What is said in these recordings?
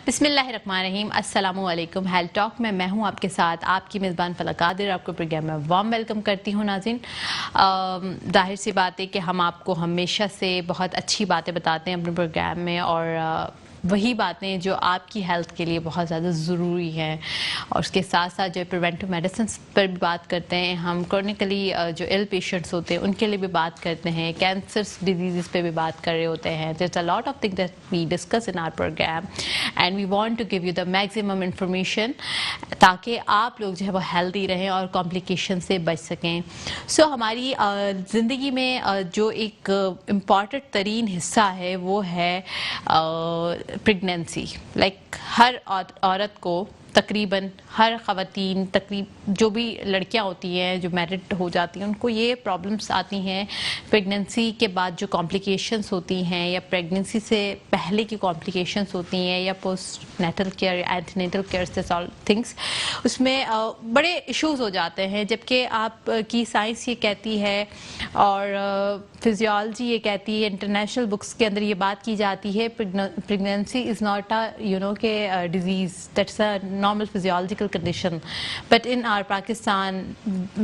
بسم اللہ الرحمن الرحیم. السلام علیکم. ہیلتھ ٹاک میں ہوں آپ کے ساتھ آپ کی میزبان فلک قادر. آپ کو پروگرام میں وارم ویلکم کرتی ہوں. ناظرین, ظاہر سی بات ہے کہ ہم آپ کو ہمیشہ سے بہت اچھی باتیں بتاتے ہیں اپنے پروگرام میں, اور وہی باتیں جو آپ کی ہیلتھ کے لیے بہت زیادہ ضروری ہیں, اور اس کے ساتھ ساتھ جو پریونٹیو میڈیسنس پر بھی بات کرتے ہیں. ہم کرونیکلی جو ایل پیشنٹس ہوتے ہیں ان کے لیے بھی بات کرتے ہیں, کینسرس ڈیزیزز پہ بھی بات کر رہے ہوتے ہیں. there's a lot of things that we discuss in our program and we want to give you the maximum information تاکہ آپ لوگ جو ہے وہ ہیلدی رہیں اور کمپلیکیشن سے بچ سکیں. سو ہماری زندگی میں جو ایک امپورٹنٹ ترین حصہ ہے وہ ہے پریگنینسی. لائک ہر عورت کو تقریباً, ہر خواتین جو بھی لڑکیاں ہوتی ہیں جو میرڈ ہو جاتی ہیں ان کو یہ پرابلمس آتی ہیں پریگنینسی کے بعد, جو کمپلیکیشنس ہوتی ہیں یا پریگنینسی سے پہلے کی کمپلیکیشنس ہوتی ہیں یا postnatal care, antenatal care سے آل تھنگس, اس میں بڑے ایشوز ہو جاتے ہیں. جبکہ آپ کی سائنس یہ کہتی ہے اور فزیولوجی یہ کہتی ہے, انٹرنیشنل بکس کے اندر یہ بات کی جاتی ہے, پریگنینسی از ناٹ کہ disease, that's a normal physiological condition. But in our Pakistan,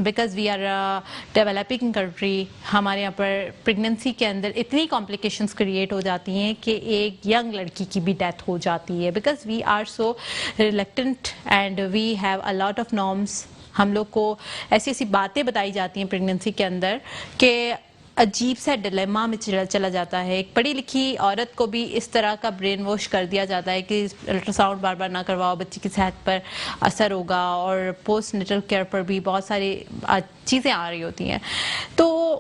because we are a developing country, ہمارے یہاں پر پریگنینسی کے اندر اتنی complications کریٹ ہو جاتی ہیں کہ ایک ینگ لڑکی کی بھی ڈیتھ ہو جاتی ہے. because we are so reluctant and we have a lot of norms. ہم لوگ کو ایسی ایسی باتیں بتائی جاتی ہیں پریگنینسی کے اندر کہ عجیب سا ڈلیما میں چلا جاتا ہے. ایک پڑھی لکھی عورت کو بھی اس طرح کا برین واش کر دیا جاتا ہے کہ الٹرا ساؤنڈ بار بار نہ کرواؤ, بچی کی صحت پر اثر ہوگا, اور پوسٹ نیٹل کیئر پر بھی بہت ساری چیزیں آ رہی ہوتی ہیں. تو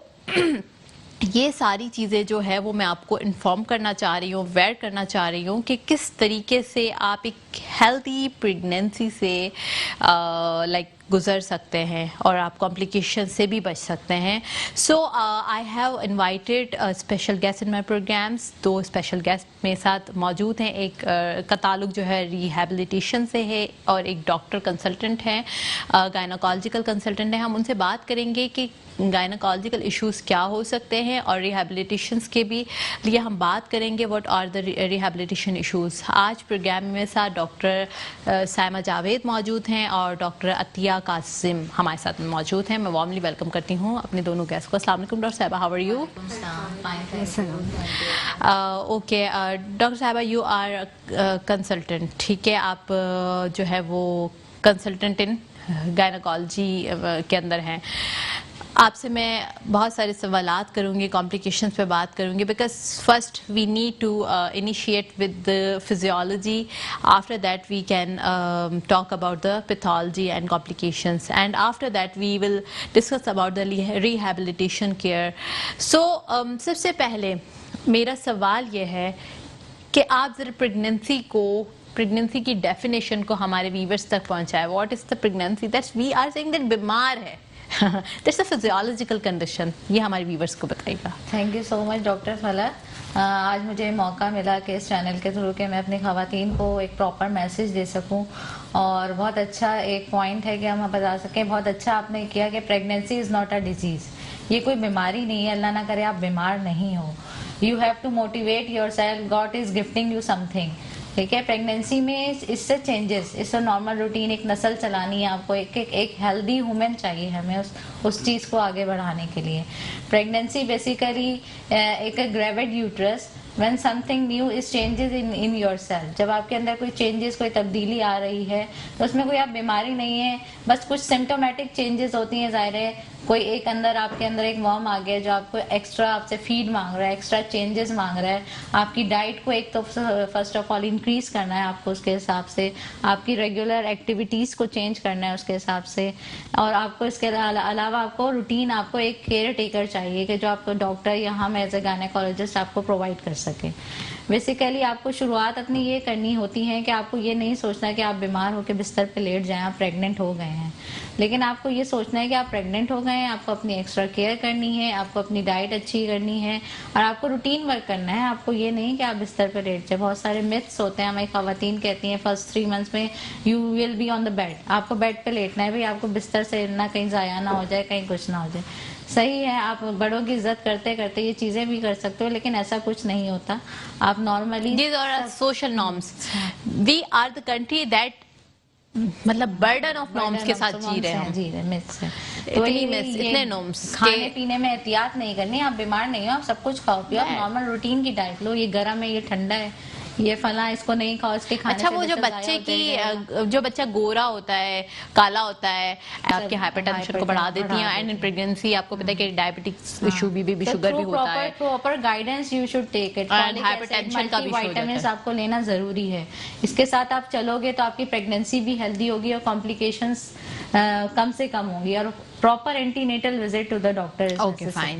یہ ساری چیزیں جو ہے وہ میں آپ کو انفارم کرنا چاہ رہی ہوں, اویئر کرنا چاہ رہی ہوں کہ کس طریقے سے آپ ایک ہیلتھی پریگنینسی سے گزر سکتے ہیں اور آپ کمپلیکیشن سے بھی بچ سکتے ہیں. So I have invited special guest in my programmes. 2 special guest میرے ساتھ موجود ہیں. ایک کا تعلق جو ہے ریہیبلیٹیشن سے ہے اور ایک ڈاکٹر کنسلٹنٹ ہیں, گائناکالوجیکل کنسلٹنٹ ہیں. ہم ان سے بات کریں گے کہ گائناکالوجیکل ایشوز کیا ہو سکتے ہیں, اور ریہیبلیٹیشنس کے بھی لیے ہم بات کریں گے what are the rehabilitation issues. آج پروگرام میں ساتھ ڈاکٹر سائمہ جاوید موجود ہیں اور ڈاکٹر عطیہ قاسم ہمارے ساتھ موجود ہیں. میں وارملی ویلکم کرتی ہوں اپنے دونوں گیسٹ کو. السلام علیکم ڈاکٹر صاحبہ, how are you? Okay doctor صاحبہ, یو آر کنسلٹنٹ, ٹھیک ہے, آپ جو ہے وہ کنسلٹنٹ ان گائناکالوجی کے اندر ہیں. آپ سے میں بہت سارے سوالات کروں گی, کمپلیکیشنس پہ بات کروں گی, because first we need to initiate with physiology, after that we can talk about the pathology and complications, and after that we will discuss about the rehabilitation care. So سب سے پہلے میرا سوال یہ ہے کہ آپ ذرا پریگنینسی کی ڈیفینیشن کو ہمارے ویورز تک پہنچائے. What is the pregnancy? That's we are seeing that بیمار ہے, دیٹس اے فزیولوجیکل کنڈیشن. یہ ہمارے ویورز کو بتائے گا. Thank you so much doctor Falak. آج مجھے موقع ملا کہ اس چینل کے تھرو کہ میں اپنی خواتین کو ایک پراپر میسج دے سکوں, اور بہت اچھا ایک پوائنٹ ہے کہ ہم بتا سکیں. بہت اچھا آپ نے کیا کہ pregnancy is not a disease, یہ کوئی بیماری نہیں ہے. اللہ نہ کرے آپ بیمار نہیں ہو. You have to motivate yourself, God is gifting you something. ٹھیک ہے, پریگنینسی میں اس سے چینجز, اس سے نارمل روٹین, ایک نسل چلانی ہے آپ کو, ایک ہیلدی وومن چاہیے ہمیں اس چیز کو آگے بڑھانے کے لیے. پریگنینسی بیسیکلی ایک گریوڈ uterus when something new is changes in yourself. جب آپ کے اندر کوئی چینجز, کوئی تبدیلی آ رہی ہے تو اس میں کوئی آپ بیماری نہیں ہے, بس کچھ سمٹومیٹک چینجز ہوتی ہیں. ظاہر ہے کوئی ایک اندر آپ کے اندر ایک ورم آ گیا جو آپ کو ایکسٹرا آپ سے فیڈ مانگ رہا ہے, ایکسٹرا چینجز مانگ رہا ہے. آپ کی ڈائٹ کو ایک تو فرسٹ آف آل انکریز کرنا ہے آپ کو, اس کے حساب سے آپ کی ریگولر ایکٹیویٹیز کو چینج کرنا ہے اس کے حساب سے, اور آپ کو اس کے علاوہ آپ کو روٹین, آپ کو ایک کیئر ٹیکر چاہیے کہ جو آپ کو ڈاکٹر یا ہم ایز اے گائنیکالوجسٹ آپ کو پرووائڈ کر سکیں. بیسیکلی آپ کو شروعات اپنی یہ کرنی ہوتی ہے کہ آپ کو یہ نہیں سوچنا کہ آپ بیمار ہو کے بستر پہ لیٹ جائیں, آپ پریگننٹ ہو گئے ہیں, لیکن آپ کو یہ سوچنا ہے کہ آپ پریگننٹ ہو گئے ہیں, آپ کو اپنی ایکسٹرا کیئر کرنی ہے, آپ کو اپنی ڈائٹ اچھی کرنی ہے, اور آپ کو روٹین ورک کرنا ہے. آپ کو یہ نہیں کہ آپ بستر پہ لیٹ جائیں. بہت سارے متس ہوتے ہیں, ہماری خواتین کہتی ہیں فرسٹ 3 months میں you will be on the bed, آپ کو بیڈ پہ لیٹنا ہے. بھائی آپ کو بستر سے نہ کہیں ضائع نہ ہو جائے, کہیں کچھ نہ ہو جائے. صحیح ہے, آپ بڑوں کی عزت کرتے کرتے یہ چیزیں بھی کر سکتے ہو, لیکن ایسا کچھ نہیں ہوتا. آپ normally These are social norms. We are the country that مطلب برڈن آف نارمس کے ساتھ جی رہے ہیں. جی رہے مس سے, اتنے نارمس کھانے پینے میں احتیاط نہیں کرنی. آپ بیمار نہیں ہو, آپ سب کچھ کھاؤ پیو, آپ نارمل روٹین کی ڈائٹ لو. یہ گرم ہے, یہ ٹھنڈا ہے, یہ فلاں, اس کو نہیں کھاؤ, اس کے کھانے اچھا وہ جو بچے کی جو بچہ گورا ہوتا ہے, کالا ہوتا ہے, آپ کے ہائپر ٹینشن کو بڑھا دیتی ہیں. اینڈ ان پریگنینسی آپ کو پتا ہے کہ ڈائبٹکس ایشو بھی شوگر بھی ہوتا ہے. Proper guidance you should take it. Hyper tension کا بھی وائٹامنس آپ کو لینا ضروری ہے. اس کے ساتھ آپ چلو گے تو آپ کی پریگنینسی بھی ہیلدی ہوگی اور کمپلیکیشنز کم سے کم ہوں گی. اور proper antenatal visit to the doctor. Okay fine,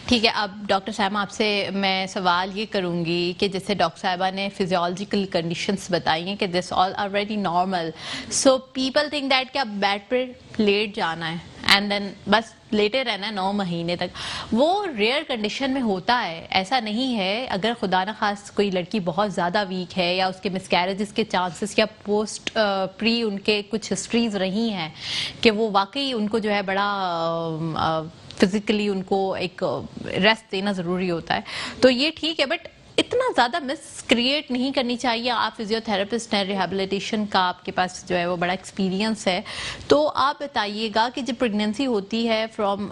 ٹھیک ہے. اب ڈاکٹر صاحبہ آپ سے میں سوال یہ کروں گی کہ جیسے ڈاکٹر صاحبہ نے فزیولوجیکل کنڈیشنز بتائی ہیں کہ this all are very normal, so people think that کہ اب بیڈ پہ لیٹ جانا ہے اینڈ دین بس لیٹے رہنا ہے 9 مہینے تک. وہ ریئر کنڈیشن میں ہوتا ہے, ایسا نہیں ہے. اگر خدا نخواست کوئی لڑکی بہت زیادہ ویک ہے یا اس کے مسکیریجز کے چانسز یا پوسٹ پری ان کے کچھ ہسٹریز رہی ہیں کہ وہ واقعی ان کو جو ہے بڑا فزیکلی ان کو ایک ریسٹ دینا ضروری ہوتا ہے, تو یہ ٹھیک ہے. بٹ اتنا زیادہ مس کریٹ نہیں کرنی چاہیے. آپ فزیو تھراپسٹ ہیں, ریہیبلیٹیشن کا آپ کے پاس جو ہے وہ بڑا ایکسپیرینس ہے, تو آپ بتائیے گا کہ جب پریگنینسی ہوتی ہے فرام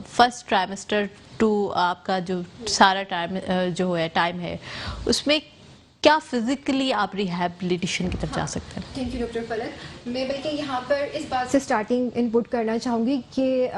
فرسٹ ٹرائمسٹر ٹو آپ کا جو سارا جو ہے ٹائم ہے, اس میں کیا فزیکلی آپ ریہیبلیٹیشن کی طرف جا سکتے ہیں؟ تھینک یو ڈاکٹر فلک. میں بلکہ یہاں پر اس بات سے اسٹارٹنگ ان پٹ کرنا چاہوں گی کہ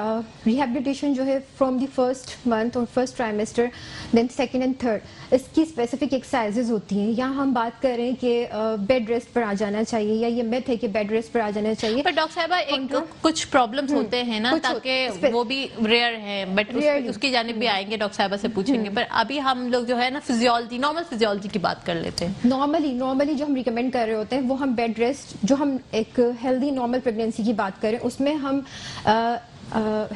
ریہیبلیٹیشن جو ہے فرام دی فرسٹ منتھ اور first trimester then second and third, اس کی اسپیسیفک ایکسرسائزز ہوتی ہیں. یہاں ہم بات کر رہے ہیں کہ بیڈ ریسٹ پر آ جانا چاہیے, یا یہ میتھ ہے کہ بیڈ ریسٹ پر آ جانا چاہیے. پر ڈاکٹر صاحبہ ایک کچھ پرابلمس ہوتے ہیں نا, تاکہ وہ بھی ریئر ہیں, بٹ اس کی جانب بھی آئیں گے, ڈاکٹر صاحبہ سے پوچھیں گے. پر ابھی ہم لوگ جو ہے نا فزیولوجی, نارمل فزیولوجی کی بات کر لیتے ہیں. نارملی جو ہم ریکمینڈ کر رہے ہوتے ہیں وہ ہم بیڈ ریسٹ, جو ہم ایک ہیلدی نارمل پریگنینسی کی بات کریں اس میں ہم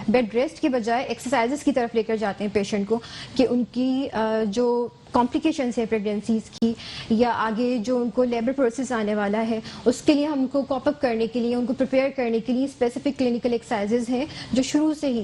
بیڈ ریسٹ کے بجائے ایکسرسائزز کی طرف لے کر جاتے ہیں پیشنٹ کو, کہ ان کی جو کمپلیکیشنس ہے پریگنینسیز کی, یا آگے جو ان کو لیبر پروسیس آنے والا ہے, اس کے لیے ہم ان کو کاپ اپ کرنے کے لیے, ان کو پریپیئر کرنے کے لیے اسپیسیفک کلینکل ایکسرسائزز ہیں جو شروع سے ہی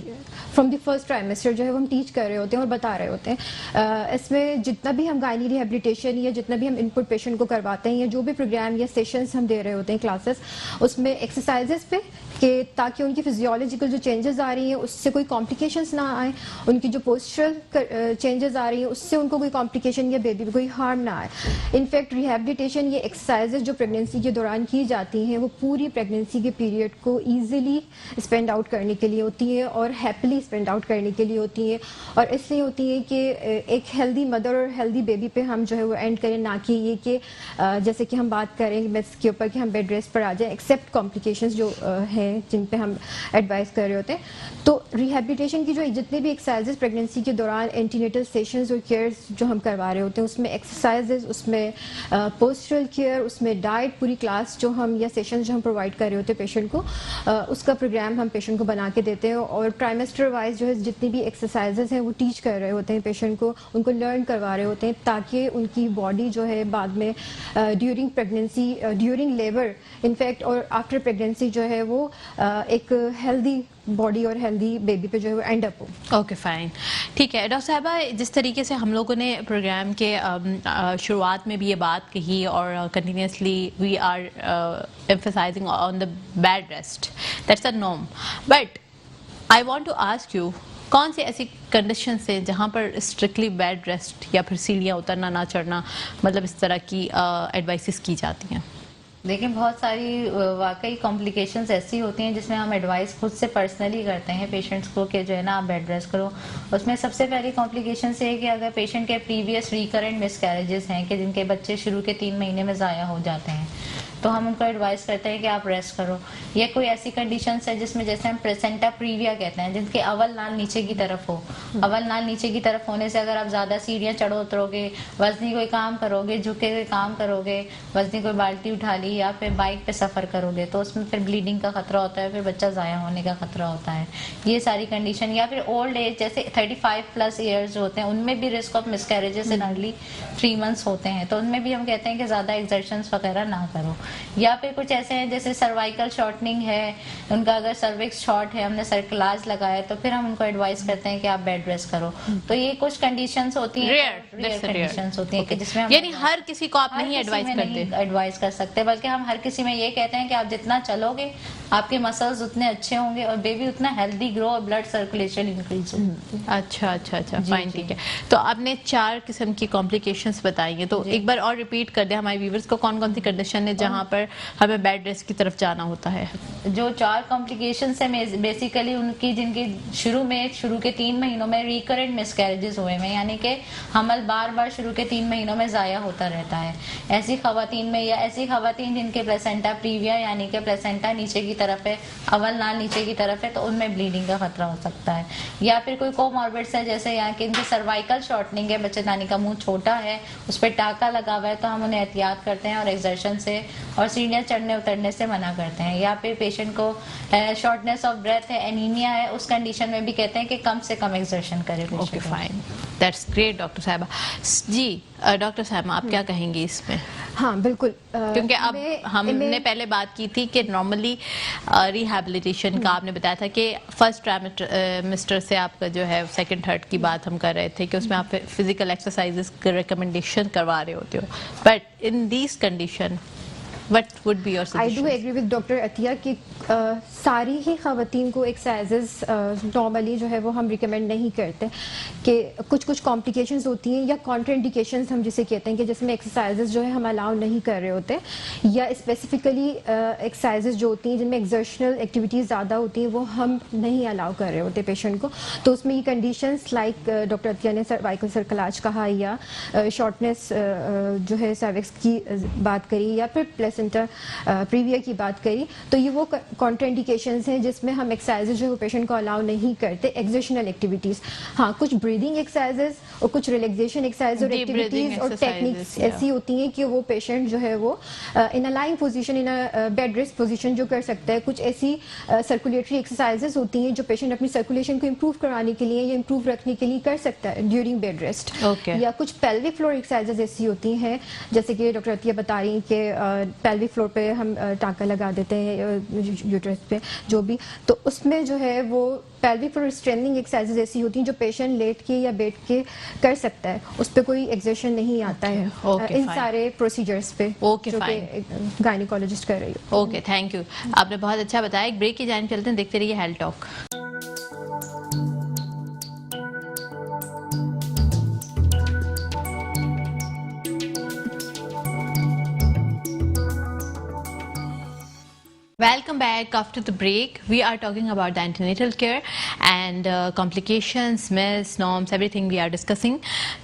فرام دی فرسٹ ٹرائمسٹر جو ہے وہ ہم ٹیچ کر رہے ہوتے ہیں اور بتا رہے ہوتے ہیں. اس میں جتنا بھی ہم گائنی ریہیبلیٹیشن یا جتنا بھی ہم ان پٹ پیشنٹ کو کرواتے ہیں, یا جو بھی پروگرام یا سیشنز ہم دے رہے ہوتے ہیں کلاسز, اس میں ایکسرسائزز پہ, کہ تاکہ ان کی فزیولوجیکل جو چینجز آ رہی ہیں اس سے کوئی کمپلیکیشنس نہ آئیں, ان کی جو پوسچرل چینجز آ رہی ہیں اس سے ان کو کوئی کمپلیکیشن یا بیبی کو کوئی ہارم نہ آئے. انفیکٹ ریہیبلیٹیشن, یہ ایکسرسائزز جو پریگنینسی کے دوران کی جاتی ہیں وہ پوری پریگنینسی کے پیریڈ کو ایزیلی اسپینڈ آؤٹ کرنے کے لیے ہوتی ہیں اور ہیپیلی اسپینڈ آؤٹ کرنے کے لیے ہوتی ہیں, اور اس لیے ہوتی ہیں کہ ایک ہیلدی مدر اور ہیلدی بیبی پہ ہم جو ہے وہ اینڈ کریں, نہ کہ یہ کہ جیسے کہ ہم بات کریں اس کے اوپر کہ ہم بیڈ ریسٹ پر آ جائیں, ایکسیپٹ کمپلیکیشنز جو ہیں جن پہ ہم ایڈوائز کر رہے ہوتے ہیں. تو ریہیبلیٹیشن کی جو جتنے بھی ایکسرسائزز پریگنینسی کے دوران اینٹی نیٹل سیشنز اور کیئرز جو ہم کروا رہے ہوتے ہیں, اس میں ایکسرسائزز, اس میں پوسچرل کیئر, اس میں ڈائٹ, پوری کلاس جو ہم یا سیشنز جو ہم پرووائڈ کر رہے ہوتے ہیں پیشنٹ کو, اس کا پروگرام ہم پیشنٹ کو بنا کے دیتے ہیں. اور ٹرائمسٹر وائز جو ہے جتنی بھی ایکسرسائزز ہیں وہ ٹیچ کر رہے ہوتے ہیں پیشنٹ کو, ان کو لرن کروا رہے ہوتے ہیں, تاکہ ان کی باڈی جو ہے بعد میں during pregnancy, during labour in fact اور آفٹر پریگنینسی جو ہے وہ ایک ہیلدی باڈی اور ہیلدی بیبی پہ جو ہے وہ اینڈ اپ ہو. اوکے فائن, ٹھیک ہے. ڈاکٹر صاحبہ جس طریقے سے ہم لوگوں نے پروگرام کے شروعات میں بھی یہ بات کہی اور continuously we are emphasising on the bed rest, that's a norm, but I want to ask you, کون سی ایسی کنڈیشنز ہیں جہاں پر اسٹرکٹلی بیڈ ریسٹ یا پھر سیڑھیاں اترنا نہ چڑھنا, مطلب اس طرح کی ایڈوائسز کی جاتی ہیں؟ دیکھیں بہت ساری واقعی کمپلیکیشنز ایسی ہوتی ہیں جس میں ہم ایڈوائز خود سے پرسنلی کرتے ہیں پیشنٹس کو کہ جو ہے نا آپ بیڈ ریسٹ کرو. اس میں سب سے پہلی کمپلیکیشنز یہ ہے کہ اگر پیشنٹ کے پریویس ریکرنٹ مس کیریجز ہیں, کہ جن کے بچے شروع کے 3 مہینے میں ضائع ہو جاتے ہیں, تو ہم ان کو ایڈوائز کرتے ہیں کہ آپ ریسٹ کرو. یا کوئی ایسی کنڈیشنز ہے جس میں جیسے ہم پریسنٹا پریویا کہتے ہیں, جن کے اول نال نیچے کی طرف ہو. اول نال نیچے کی طرف ہونے سے اگر آپ زیادہ سیڑھیاں چڑھو اترو گے, وزنی کوئی کام کرو گے, جھکے ہوئے کام کرو گے, وزنی کوئی بالٹی اٹھا لی, یا پھر بائک پہ سفر کرو گے, تو اس میں پھر بلیڈنگ کا خطرہ ہوتا ہے, پھر بچہ ضائع ہونے کا خطرہ ہوتا ہے. یہ ساری کنڈیشن. یا پھر اولڈ ایج جیسے 35+ ایئرز جو ہوتے ہیں, ان میں بھی risk of miss carriages in early 3 months ہوتے ہیں, تو ان میں بھی ہم کہتے ہیں کہ زیادہ ایگزرشنز وغیرہ نہ کرو. یا پھر کچھ ایسے ہیں جیسے سروائکل شارٹنگ ہے, ان کا اگر سروکس شارٹ ہے, ہم نے سرکلاج لگایا تو پھر ہم ان کو ایڈوائز کرتے ہیں کہ آپ بیڈ ریسٹ کرو. تو یہ کچھ کنڈیشنز ہوتی ہیں, ریئر کنڈیشنز ہوتی ہیں کہ جس میں یعنی ہر کسی کو آپ نہیں ایڈوائز کر سکتے, بلکہ ہم ہر کسی میں یہ کہتے ہیں کہ آپ جتنا چلو گے آپ کے مسلز اتنے اچھے ہوں گے اور بیبی اتنا ہیلدی گرو اور بلڈ سرکولیشن انکریز ہوگی. اچھا, فائن, ٹھیک ہے. تو آپ نے 4 قسم کی کمپلیکیشنز بتائی ہیں, تو ایک بار اور ریپیٹ کر دیں ہمارے ویورز کو, کون کون سی کنڈیشن ہے جہاں پر ہمیں بیڈ ریسٹ کی طرف جانا ہوتا ہے؟ جو 4 کمپلیکیشنز ہیں بیسیکلی ان کی, جن کی شروع کے 3 مہینوں میں ریکرنٹ مس کیریجز ہوئے ہیں, یعنی کہ حمل بار بار شروع کے 3 مہینوں میں ضائع ہوتا رہتا ہے. ایسی خواتین میں, یا ایسی خواتین جن کے پلیسنٹا پریویا یعنی کہ پلیسنٹا نیچے کی طرف ہے, اول نال نیچے کی طرف ہے, تو ان میں بلیڈنگ کا خطرہ ہو سکتا ہے. یا پھر کوئی کوماربڈس ہے, جیسے یہاں کہ ان کی سروائکل شارٹنگ ہے, بچے دانی کا منہ چھوٹا ہے, اس پہ ٹاکا لگا ہوا ہے, تو ہم انہیں احتیاط کرتے ہیں اور ایگزرشن سے اور سیڑھیاں چڑھنے اترنے سے منع کرتے ہیں. یا پھر پیشنٹ کو شارٹنیس آف بریتھ ہے, انیمیا ہے, اس کنڈیشن میں بھی کہتے ہیں کہ کم سے کم ایگزرشن کرے. Okay, fine, that's great doctor صاحبہ. جی ڈاکٹر صاحبہ آپ کیا کہیں گی اس میں؟ ہاں بالکل, کیونکہ اب ہم نے پہلے بات کی تھی کہ نارملی ریہیبلیٹیشن کا آپ نے بتایا تھا کہ فرسٹ ٹرائمسٹر سے آپ کا جو ہے سیکنڈ تھرڈ کی بات ہم کر رہے تھے کہ اس میں آپ فزیکل ایکسرسائزز کی ریکمنڈیشن کروا رہے ہوتے ہو, but in these condition what would be your suggestion? I do agree with Dr. Atiya کہ ساری ہی خواتین کو ایکسرسائزز نارملی جو ہے وہ ہم ریکمینڈ نہیں کرتے, کہ کچھ کمپلیکیشنز ہوتی ہیں یا کانٹر انڈیکیشنز ہم جسے کہتے ہیں کہ جس میں ایکسرسائزز جو ہے ہم الاؤ نہیں کر رہے ہوتے, یا اسپیسیفکلی ایکسرسائزز جو ہوتی ہیں جن میں ایکزرشنل ایکٹیویٹیز زیادہ ہوتی ہیں وہ ہم نہیں الاؤ کر رہے ہوتے پیشنٹ کو. تو اس میں یہ کنڈیشنز لائک ڈاکٹر عطیہ نے سروائکل سرکلاج کہا, یا شارٹنیس جو ہے سروکس کی بات کری, یا پھر پلیسنٹا پریویا کی بات کری, تو یہ وہ کانٹر انڈیکیشنز ہیں جس میں ہم ایکسرسائزز جو ہے وہ پیشنٹ کو الاؤ نہیں کرتے. ایکزرشنل ایکٹیویٹیز, ہاں کچھ بریدنگ ایکسرسائزز اور کچھ ریلیکسیشن ایکسرسائز اور ایکٹیویٹیز اور ٹیکنیکس ایسی ہوتی ہیں کہ وہ پیشنٹ جو ہے وہ ان اے لائنگ پوزیشن, ان بیڈ ریسٹ پوزیشن جو کر سکتا ہے. کچھ ایسی سرکولیٹری ایکسرسائزز ہوتی ہیں جو پیشنٹ اپنی سرکولیشن کو امپروو کرانے کے لیے یا امپروو رکھنے کے لیے کر سکتا ہے ڈیورنگ بیڈ ریسٹ. یا کچھ پیلوک فلور ایکسرسائزز ایسی ہوتی ہیں جیسے کہ ڈاکٹر عطیہ بتا رہی ہیں کہ پیلوک فلور پہ ہم ٹانکا لگا دیتے ہیں یوٹرس پہ جو بھی, تو اس میں جو ہے وہ پیلوک فلور اسٹرینتھنگ ایکسرسائزز ایسی ہوتی ہیں جو پیشنٹ لیٹ کے یا بیٹھ کے کر سکتا ہے, اس پہ کوئی ایگزرشن نہیں آتا ہے ان سارے پروسیجرز پہ جو کہ گائنیکالوجسٹ کر رہی ہو. اوکے, تھینک یو, آپ نے بہت اچھا بتایا. ایک بریک کی جانب چلتے ہیں, دیکھتے رہیے health talk. Welcome back after the break. We are talking about the antenatal care and complications, myths, norms, everything we are discussing.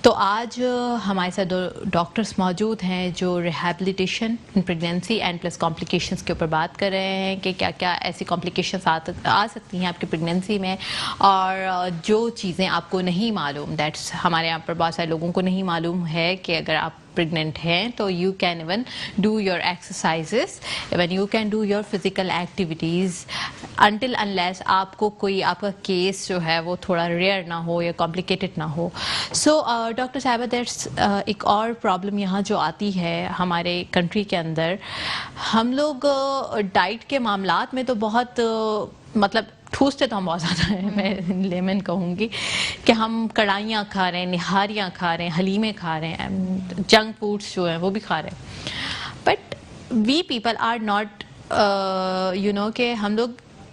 تو آج ہمارے ساتھ 2 ڈاکٹرس موجود ہیں جو rehabilitation in pregnancy and plus complications کے اوپر بات کر رہے ہیں کہ کیا کیا ایسی کمپلیکیشنس آ سکتی ہیں آپ کی پریگنینسی میں, اور جو چیزیں آپ کو نہیں معلوم, دیٹس ہمارے یہاں پر بہت سارے لوگوں کو نہیں معلوم ہے کہ اگر آپ pregnant ہیں تو you can even do your exercises, even you can do your physical activities until unless آپ کو کوئی آپ کا کیس جو ہے وہ تھوڑا ریئر نہ ہو یا complicated نہ ہو. سو ڈاکٹر صاحبہ دیٹس ایک اور پرابلم یہاں جو آتی ہے ہمارے کنٹری کے اندر, ہم لوگ ڈائٹ کے معاملات میں تو بہت مطلب ٹھوستے تو ہم بہت زیادہ ہیں, میں لیمن کہوں گی کہ ہم کڑھائیاں کھا رہے ہیں, نہاریاں کھا رہے ہیں, حلیمے کھا رہے ہیں, جنک فوڈس جو ہیں وہ بھی کھا رہے ہیں, but we people are not you know کہ ہم لوگ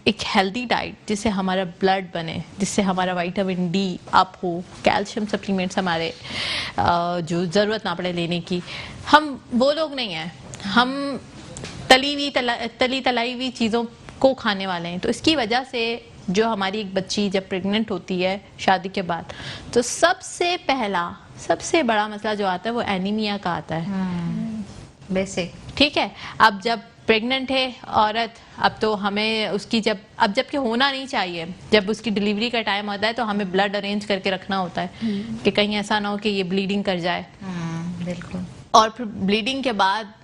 ایک ہیلدی ڈائٹ جس سے ہمارا بلڈ بنے, جس سے ہمارا وائٹامن ڈی اپ ہو, کیلشیم سپلیمنٹس ہمارے جو ضرورت نہ پڑے لینے کی, ہم وہ لوگ نہیں ہیں. ہم تلائی ہوئی چیزوں کو کھانے والے ہیں. تو اس کی وجہ سے جو ہماری ایک بچی جب پریگننٹ ہوتی ہے شادی کے بعد, تو سب سے بڑا مسئلہ جو آتا ہے وہ اینیمیا کا آتا ہے, بیسک. ٹھیک ہے, اب جب پریگننٹ ہے عورت, اب تو ہمیں اس کی جب کہ ہونا نہیں چاہیے, جب اس کی ڈلیوری کا ٹائم ہوتا ہے تو ہمیں بلڈ ارینج کر کے رکھنا ہوتا ہے کہ کہیں ایسا نہ ہو کہ یہ بلیڈنگ کر جائے. بالکل. اور پھر بلیڈنگ کے بعد